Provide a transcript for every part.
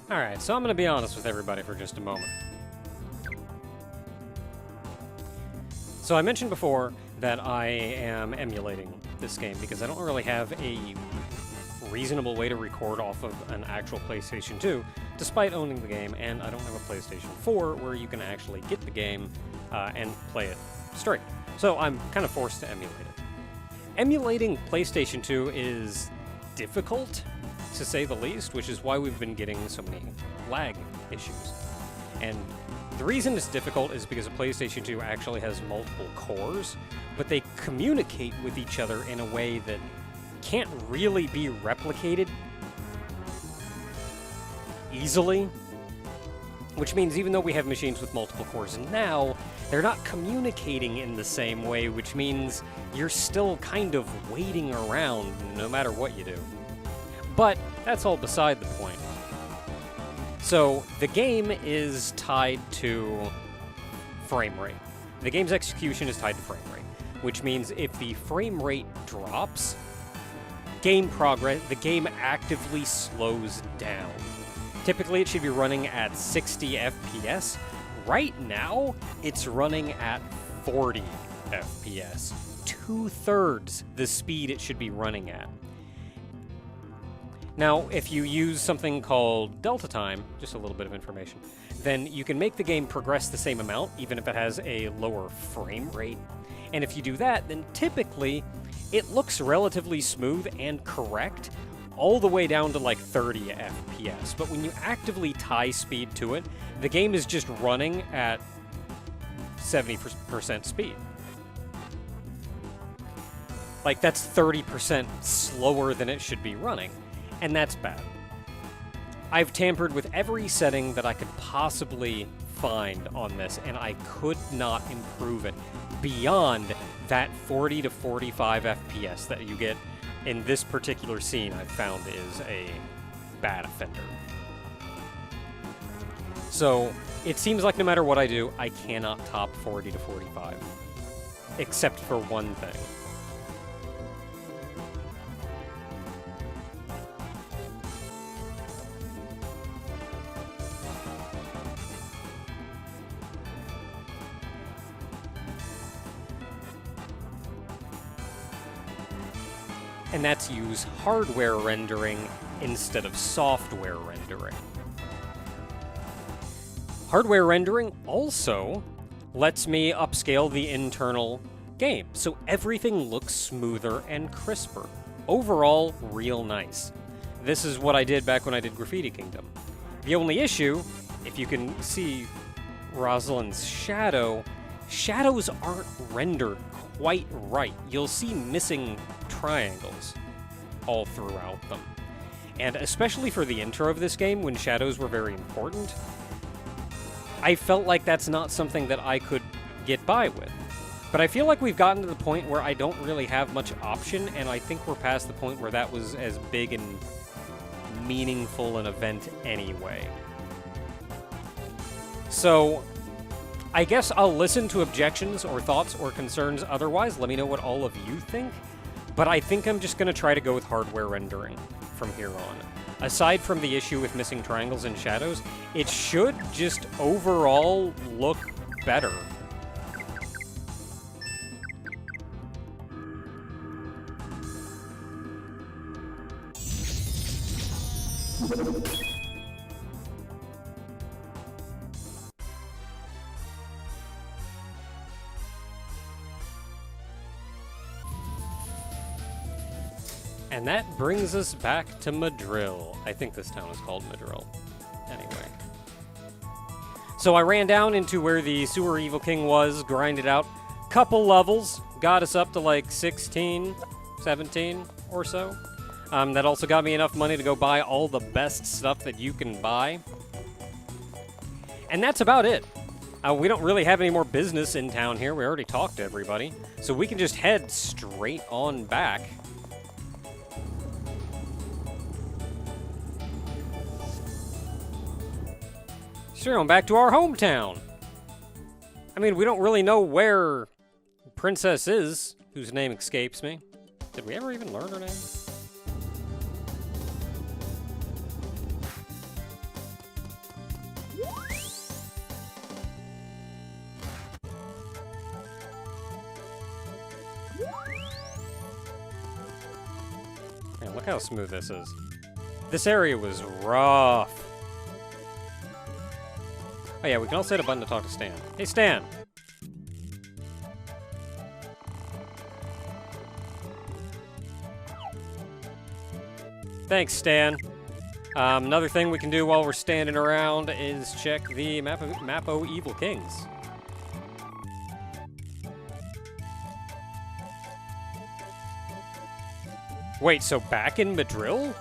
Alright, so I'm going to be honest with everybody for just a moment. So I mentioned before that I am emulating this game because I don't really have a reasonable way to record off of an actual PlayStation 2, despite owning the game, and I don't have a PlayStation 4 where you can actually get the game and play it straight. So I'm kind of forced to emulate it. Emulating PlayStation 2 is difficult, to say the least, which is why we've been getting so many lag issues. And the reason it's difficult is because a PlayStation 2 actually has multiple cores, but they communicate with each other in a way that can't really be replicated easily. Which means even though we have machines with multiple cores now, they're not communicating in the same way, which means you're still kind of waiting around no matter what you do. But that's all beside the point. So the game is tied to frame rate. The game's execution is tied to frame rate, which means if the frame rate drops, the game actively slows down. Typically, it should be running at 60 FPS. Right now, it's running at 40 FPS. 2/3 the speed it should be running at. Now, if you use something called delta time, just a little bit of information, then you can make the game progress the same amount, even if it has a lower frame rate. And if you do that, then typically it looks relatively smooth and correct, all the way down to like 30 FPS. But when you actively tie speed to it, the game is just running at 70% speed. Like, that's 30% slower than it should be running. And that's bad. I've tampered with every setting that I could possibly find on this, and I could not improve it beyond that 40 to 45 FPS that you get in this particular scene. I've found is a bad offender. So it seems like no matter what I do, I cannot top 40 to 45, except for one thing. And that's use hardware rendering instead of software rendering. Hardware rendering also lets me upscale the internal game, so everything looks smoother and crisper. Overall, real nice. This is what I did back when I did Graffiti Kingdom. The only issue, if you can see Rosalind's shadows aren't rendered quite right. You'll see missing triangles all throughout them. And especially for the intro of this game, when shadows were very important, I felt like that's not something that I could get by with. But I feel like we've gotten to the point where I don't really have much option, and I think we're past the point where that was as big and meaningful an event anyway. So I guess I'll listen to objections or thoughts or concerns otherwise. Let me know what all of you think. But I think I'm just going to try to go with hardware rendering from here on. Aside from the issue with missing triangles and shadows, it should just overall look better. And that brings us back to Madril. I think this town is called Madril. Anyway. So I ran down into where the Sewer Evil King was, grinded out couple levels, got us up to like 16, 17 or so. That also got me enough money to go buy all the best stuff that you can buy. And that's about it. We don't really have any more business in town here. We already talked to everybody. So we can just head straight on back. Straight on back to our hometown. I mean, we don't really know where Princess is, whose name escapes me. Did we ever even learn her name? Man, look how smooth this is. This area was rough. Oh yeah, we can also hit a button to talk to Stan. Hey, Stan! Thanks, Stan. Another thing we can do while we're standing around is check the Map-O Evil Kings. Wait, so back in Madril?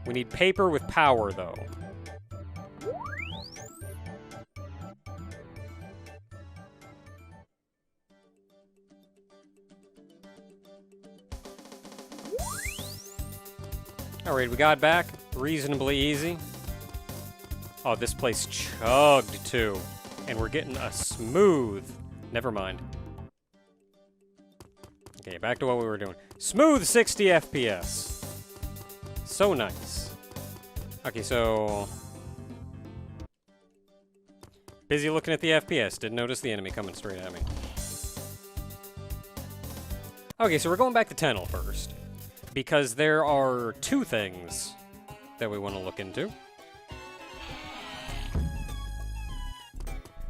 We need paper with power, though. Alright, we got back. Reasonably easy. Oh, this place chugged, too. And we're getting a smooth... Never mind. Okay, back to what we were doing. Smooth 60 FPS. So nice. Okay, so... Busy looking at the FPS. Didn't notice the enemy coming straight at me. Okay, so we're going back to Tennel first. Because there are two things that we want to look into.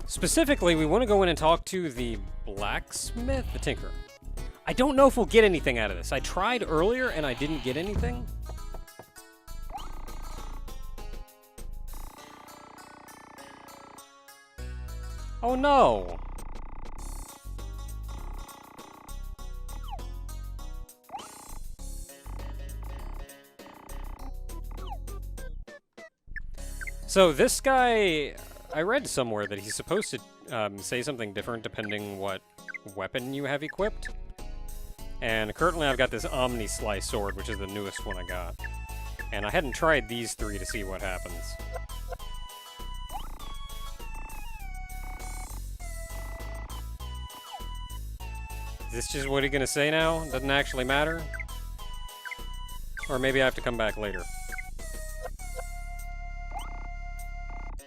Specifically, we want to go in and talk to the blacksmith, the tinker. I don't know if we'll get anything out of this. I tried earlier and I didn't get anything. Oh no! So this guy, I read somewhere that he's supposed to say something different depending what weapon you have equipped. And currently I've got this Omni Slice sword, which is the newest one I got. And I hadn't tried these three to see what happens. Is this just what he's gonna say now? Doesn't actually matter? Or maybe I have to come back later.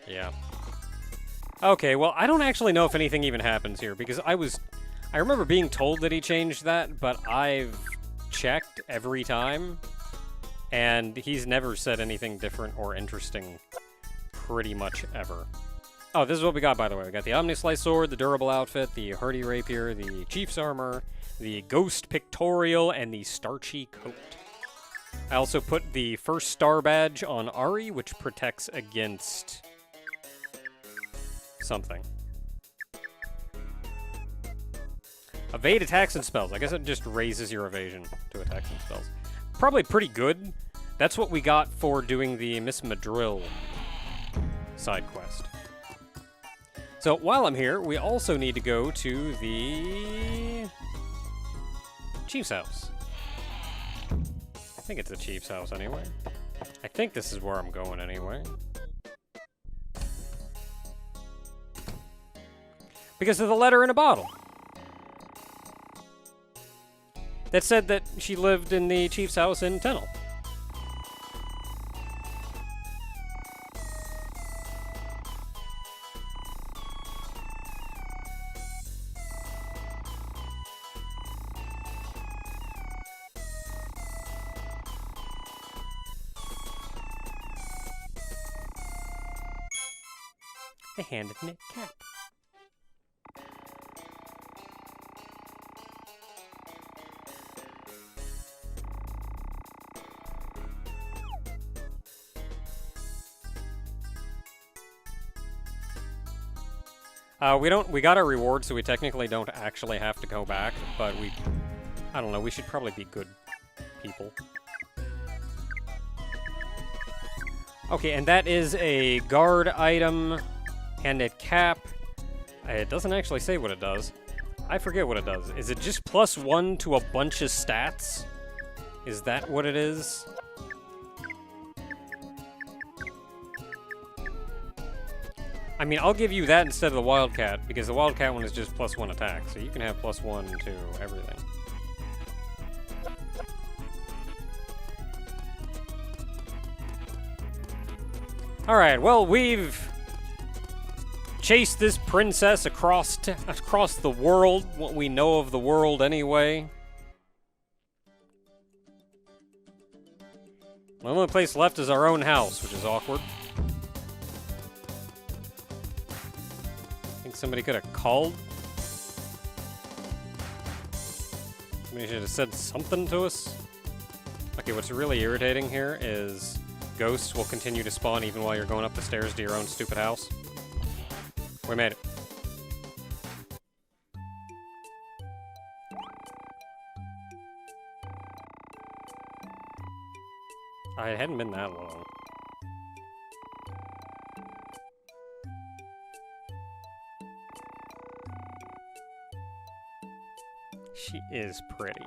Yeah. Okay, well, I don't actually know if anything even happens here, because I remember being told that he changed that, but I've checked every time, and he's never said anything different or interesting pretty much ever. Oh, this is what we got, by the way. We got the Omni Slice Sword, the Durable Outfit, the Hardy Rapier, the Chief's Armor, the Ghost Pictorial, and the Starchy Coat. I also put the first star badge on Ari, which protects against... something. Evade attacks and spells. I guess it just raises your evasion to attacks and spells. Probably pretty good. That's what we got for doing the Miss Madril side quest. So while I'm here, we also need to go to the Chief's house. I think it's the Chief's house anyway. I think this is where I'm going anyway. Because of the letter in a bottle. That said that she lived in the Chief's house in Tennel. A hand-knit cap. We got our reward, so we technically don't actually have to go back, but I don't know, we should probably be good people. Okay, and that is a guard item, hand-knit cap. It doesn't actually say what it does. I forget what it does. Is it just +1 to a bunch of stats? Is that what it is? I mean, I'll give you that instead of the Wildcat, because the Wildcat one is just +1 attack, so you can have +1 to everything. Alright, well, we've chase this princess across the world, what we know of the world anyway. The only place left is our own house, which is awkward. Think somebody could have called? Somebody should have said something to us. Okay, what's really irritating here is ghosts will continue to spawn even while you're going up the stairs to your own stupid house. We made it. It hadn't been that long. She is pretty.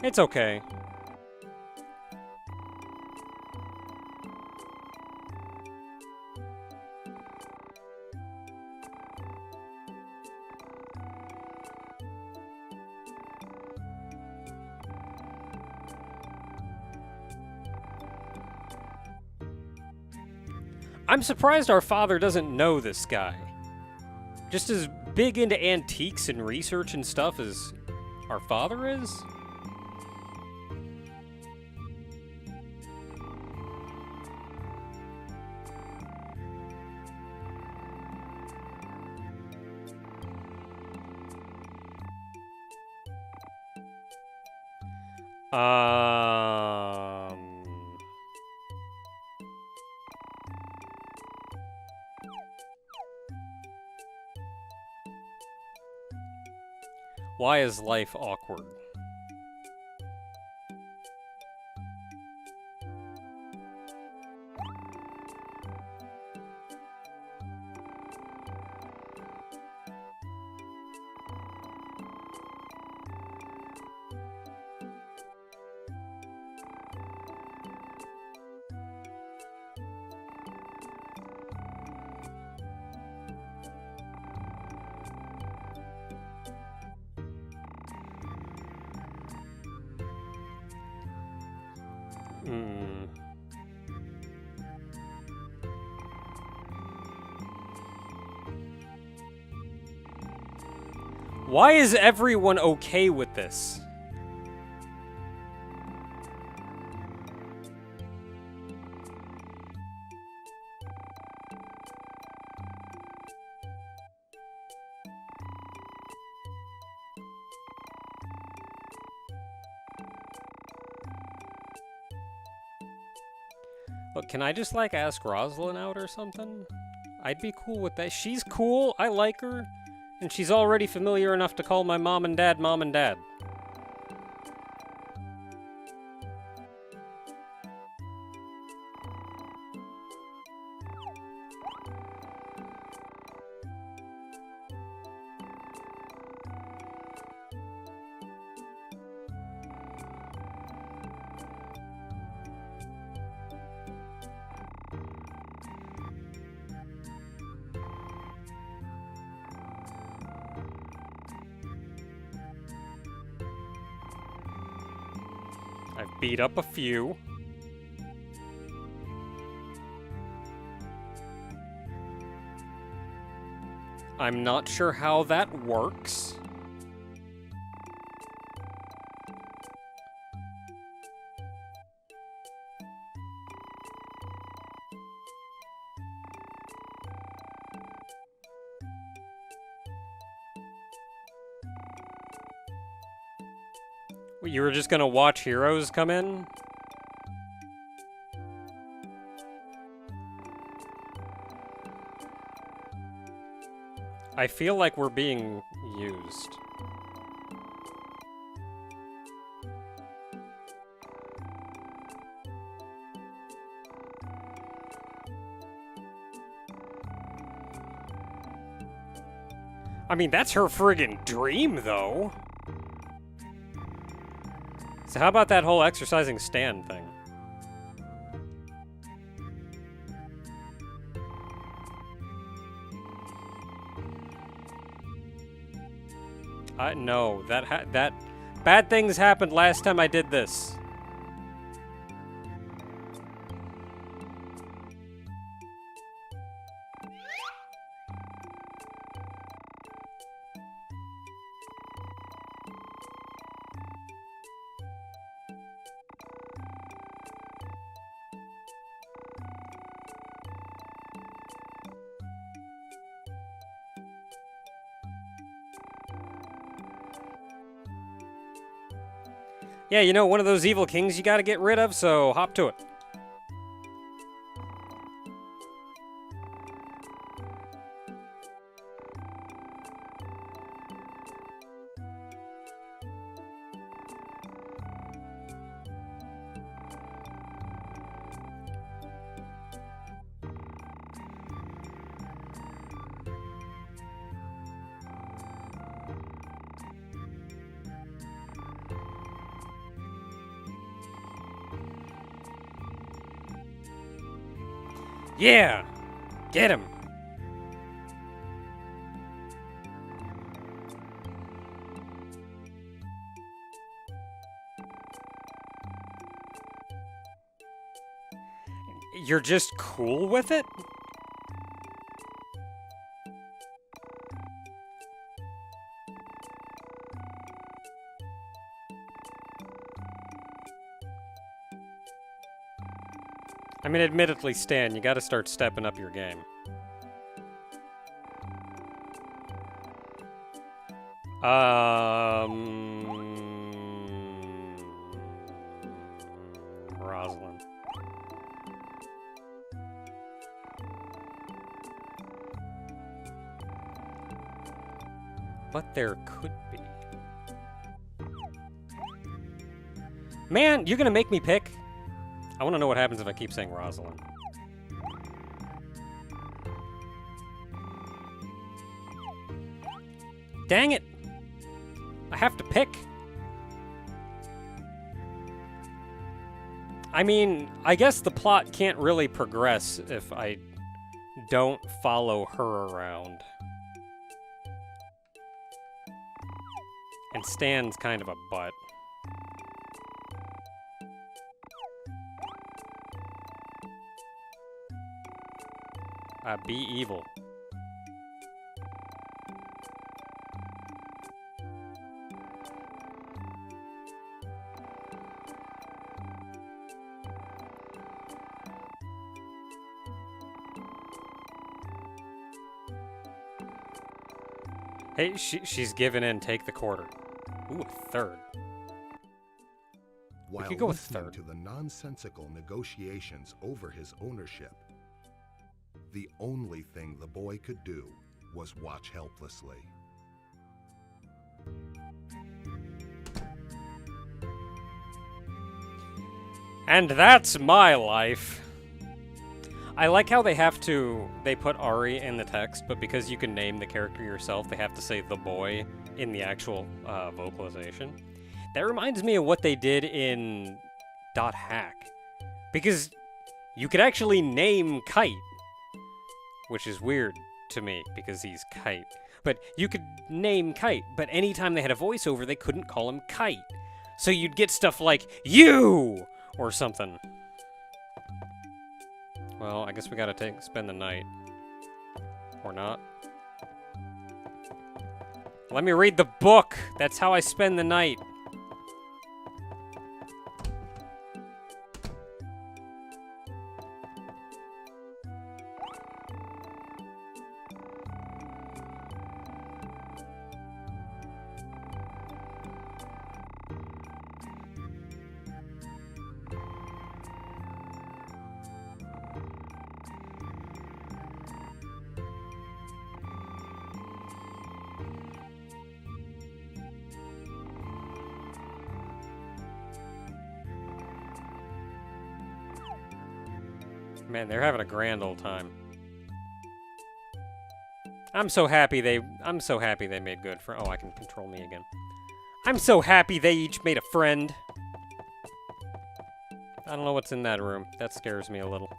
It's okay. I'm surprised our father doesn't know this guy. Just as big into antiques and research and stuff as our father is? Why is life awkward? Why is everyone okay with this? Look, can I just, like, ask Rosalind out or something? I'd be cool with that. She's cool, I like her, and she's already familiar enough to call my mom and dad mom and dad. I've beat up a few. I'm not sure how that works. You were just gonna watch heroes come in? I feel like we're being used. I mean, that's her friggin' dream, though. So how about that whole exercising stand thing? No, that bad things happened last time I did this. Yeah, you know, one of those evil kings you gotta get rid of, so hop to it. Yeah! Get him! You're just cool with it? I mean, admittedly, Stan, you gotta start stepping up your game. Rosalind. But there could be. Man, you're gonna make me pick? I want to know what happens if I keep saying Rosalind. Dang it! I have to pick. I mean, I guess the plot can't really progress if I don't follow her around. And Stan's kind of a butt. Be evil. Hey, she's given in. Take the quarter. Ooh, a third. While we could go with listening third. to the nonsensical negotiations over his ownership, the only thing the boy could do was watch helplessly. And that's my life. I like how they put Ari in the text, but because you can name the character yourself, they have to say the boy in the actual vocalization. That reminds me of what they did in .hack. Because you could actually name Kite. Which is weird to me, because he's Kite. But you could name Kite, but anytime they had a voiceover, they couldn't call him Kite. So you'd get stuff like, you! Or something. Well, I guess we gotta spend the night. Or not. Let me read the book! That's how I spend the night. Man, they're having a grand old time. I'm so happy they made good for. Oh, I can control me again. I'm so happy they each made a friend. I don't know what's in that room. That scares me a little.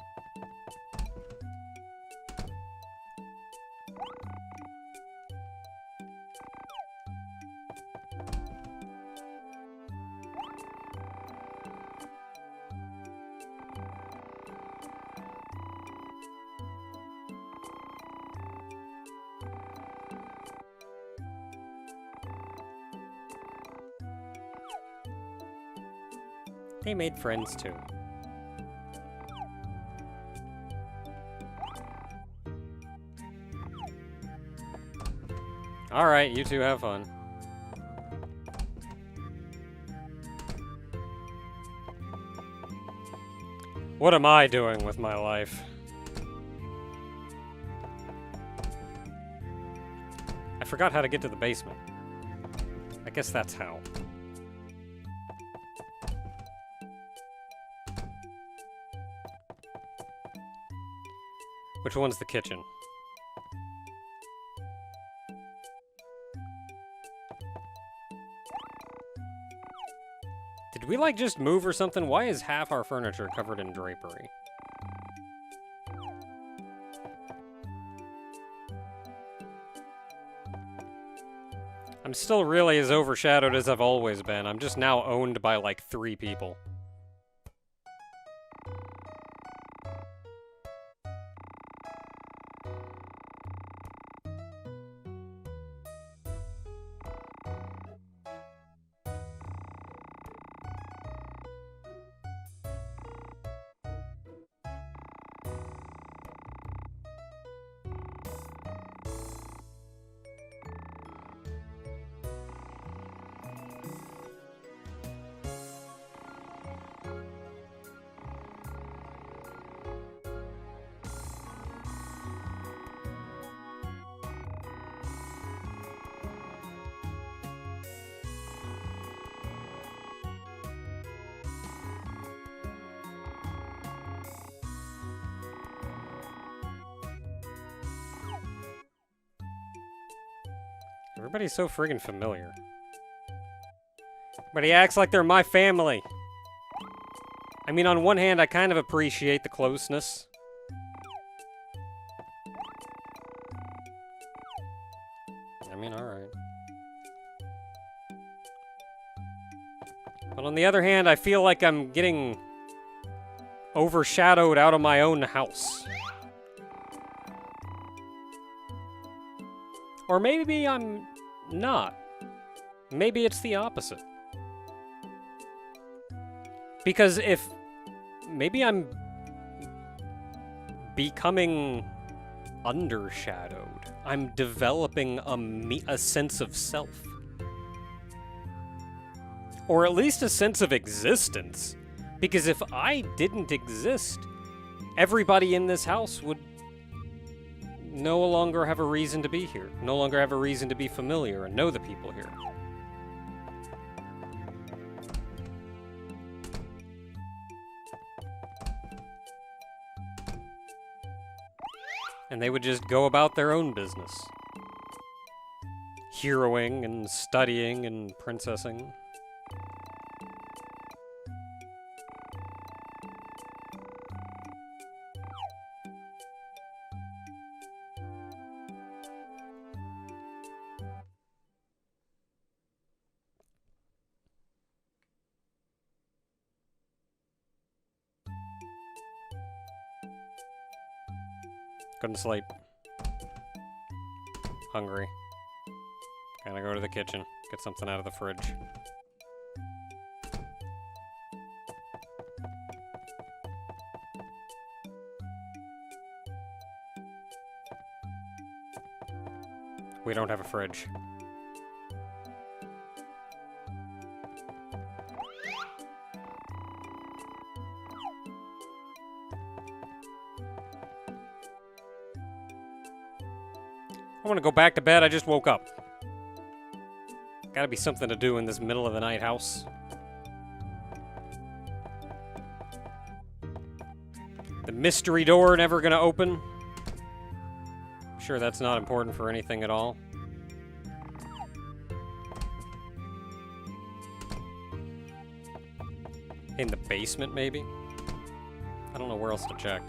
They made friends too. Alright, you two have fun. What am I doing with my life? I forgot how to get to the basement. I guess that's how. Which one's the kitchen? Did we, like, just move or something? Why is half our furniture covered in drapery? I'm still really as overshadowed as I've always been. I'm just now owned by, like, 3 people. Everybody's so friggin' familiar. Everybody acts like they're my family. I mean, on one hand, I kind of appreciate the closeness. I mean, alright. But on the other hand, I feel like I'm getting overshadowed out of my own house. Or maybe I'm not. Maybe it's the opposite. Because if... Maybe I'm becoming undershadowed. I'm developing a sense of self. Or at least a sense of existence. Because if I didn't exist, everybody in this house would no longer have a reason to be here. No longer have a reason to be familiar and know the people here. And they would just go about their own business. Heroing and studying and princessing. Couldn't sleep. Hungry. Gotta go to the kitchen. Get something out of the fridge. We don't have a fridge. I want to go back to bed. I just woke up. Gotta be something to do in this middle of the night house. The mystery door never gonna open. I'm sure that's not important for anything at all. In the basement, maybe? I don't know where else to check.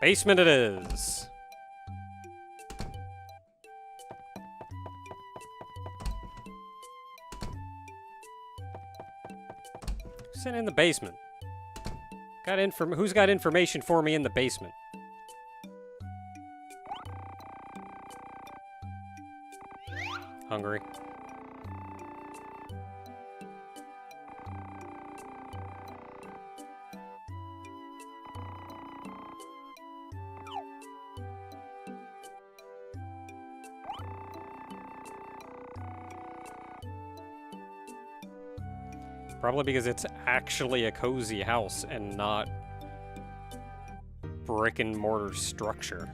Basement it is. Who's in the basement? Who's got information for me in the basement? Hungry. Probably because it's actually a cozy house and not brick and mortar structure.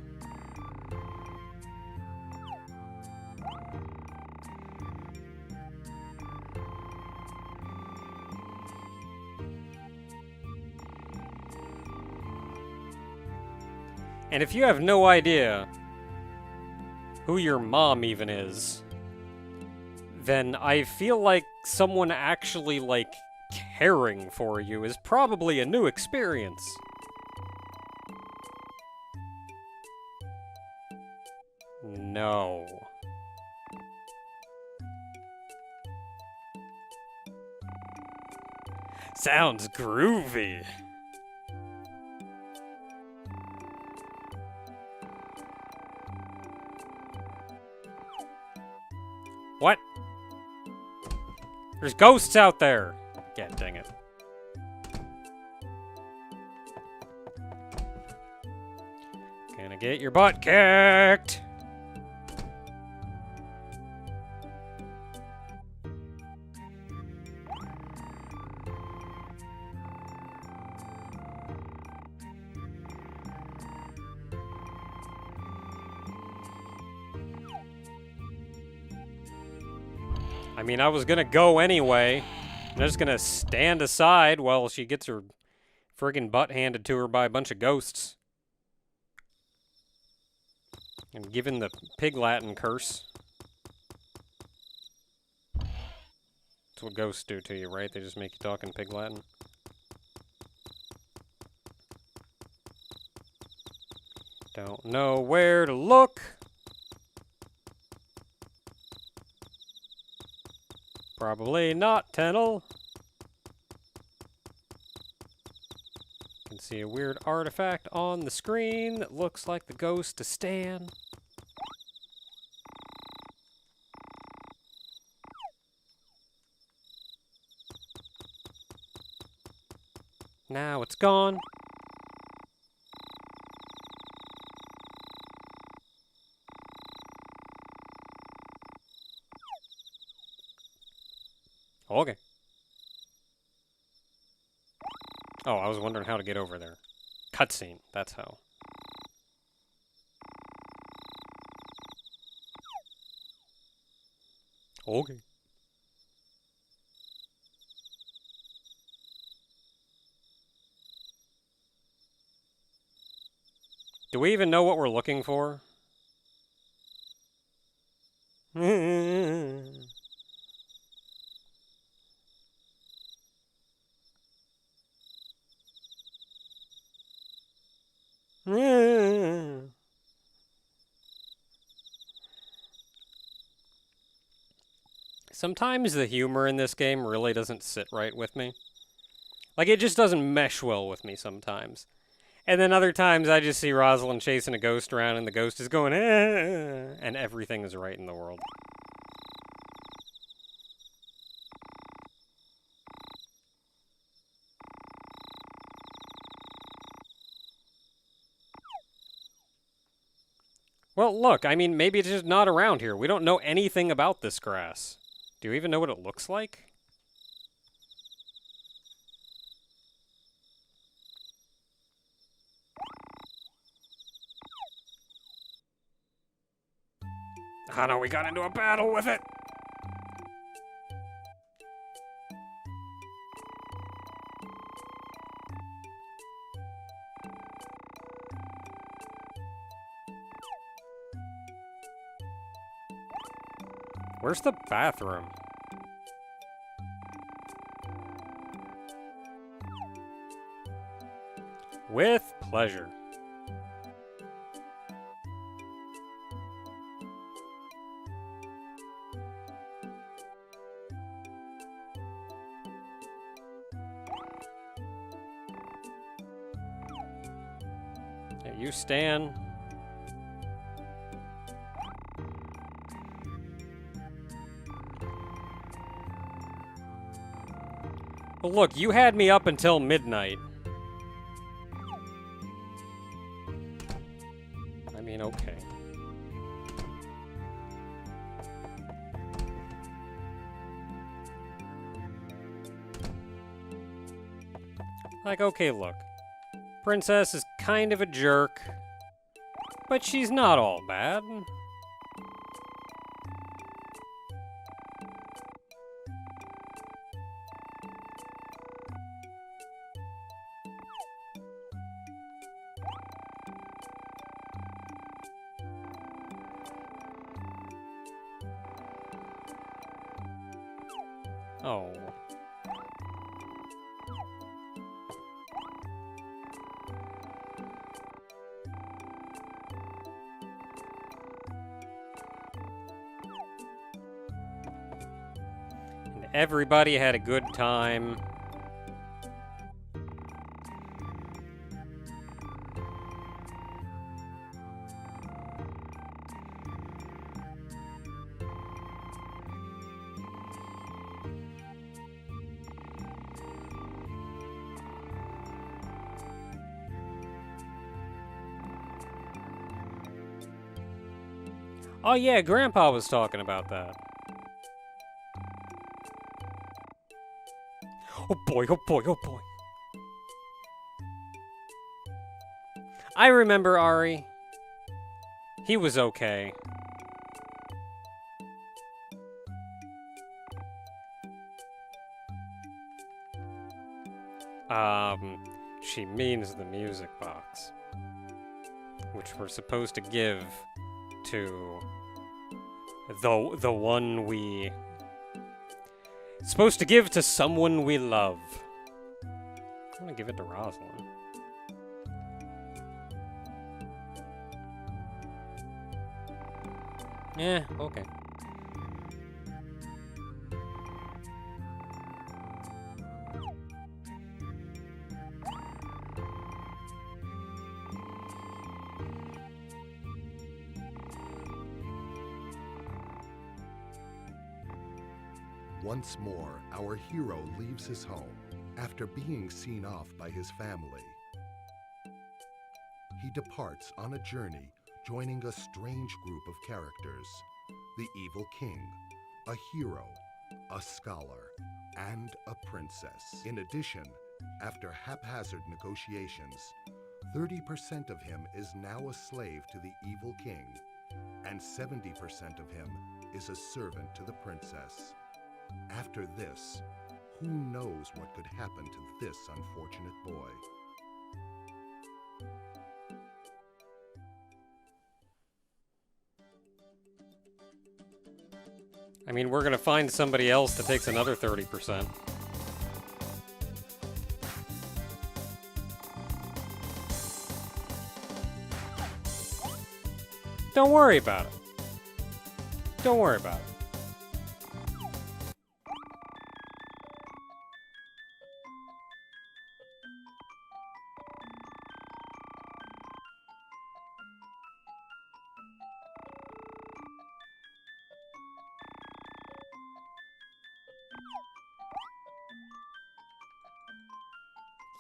And if you have no idea who your mom even is, then I feel like someone actually, like, caring for you is probably a new experience. No. Sounds groovy. What? There's ghosts out there! God dang it. Gonna get your butt kicked! I mean, I was gonna go anyway. I'm just gonna stand aside while she gets her friggin' butt handed to her by a bunch of ghosts. And given the pig Latin curse. That's what ghosts do to you, right? They just make you talk in pig Latin. Don't know where to look. Probably not Tennel. Can see a weird artifact on the screen that looks like the ghost of Stan. Now it's gone. Okay. Oh, I was wondering how to get over there. Cutscene, that's how. Okay. Do we even know what we're looking for? Sometimes the humor in this game really doesn't sit right with me. Like, it just doesn't mesh well with me sometimes. And then other times I just see Rosalind chasing a ghost around and the ghost is going, and everything is right in the world. Well, look, I mean, maybe it's just not around here. We don't know anything about this grass. Do you even know what it looks like? Oh no, we got into a battle with it! Where's the bathroom? With pleasure. Yeah, you Stan. Well, look, you had me up until midnight. I mean, okay. Like, okay, look. Princess is kind of a jerk, but she's not all bad. Oh. And everybody had a good time. Oh yeah, Grandpa was talking about that. Oh boy, oh boy, oh boy. I remember Ari. He was okay. She means the music box, which we're supposed to give to the one we supposed to give to someone we love. I'm gonna give it to Rosalind. Yeah, okay. Once more, our hero leaves his home after being seen off by his family. He departs on a journey, joining a strange group of characters: the evil king, a hero, a scholar, and a princess. In addition, after haphazard negotiations, 30% of him is now a slave to the evil king, and 70% of him is a servant to the princess. After this, who knows what could happen to this unfortunate boy? I mean, we're gonna find somebody else that takes another 30%. Don't worry about it. Don't worry about it.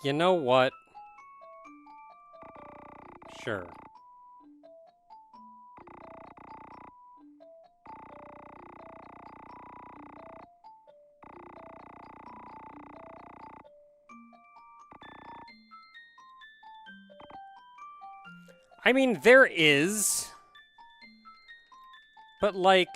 You know what? Sure. I mean, there is. But, like,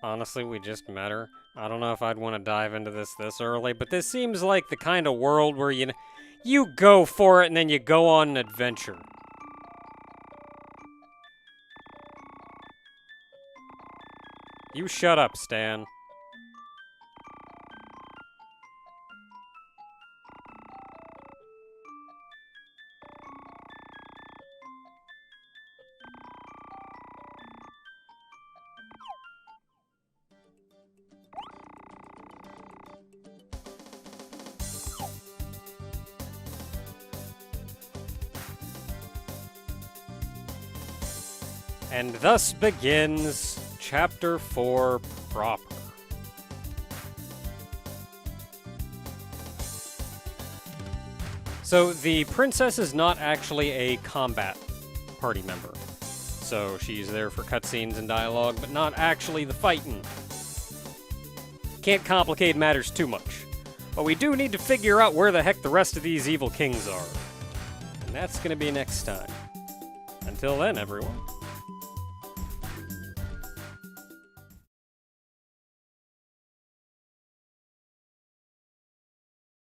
honestly, we just met her. I don't know if I'd want to dive into this early, but this seems like the kind of world where you go for it and then you go on an adventure. You shut up, Stan. And thus begins Chapter 4 proper. So the princess is not actually a combat party member. So she's there for cutscenes and dialogue, but not actually the fighting. Can't complicate matters too much. But we do need to figure out where the heck the rest of these evil kings are. And that's going to be next time. Until then, everyone.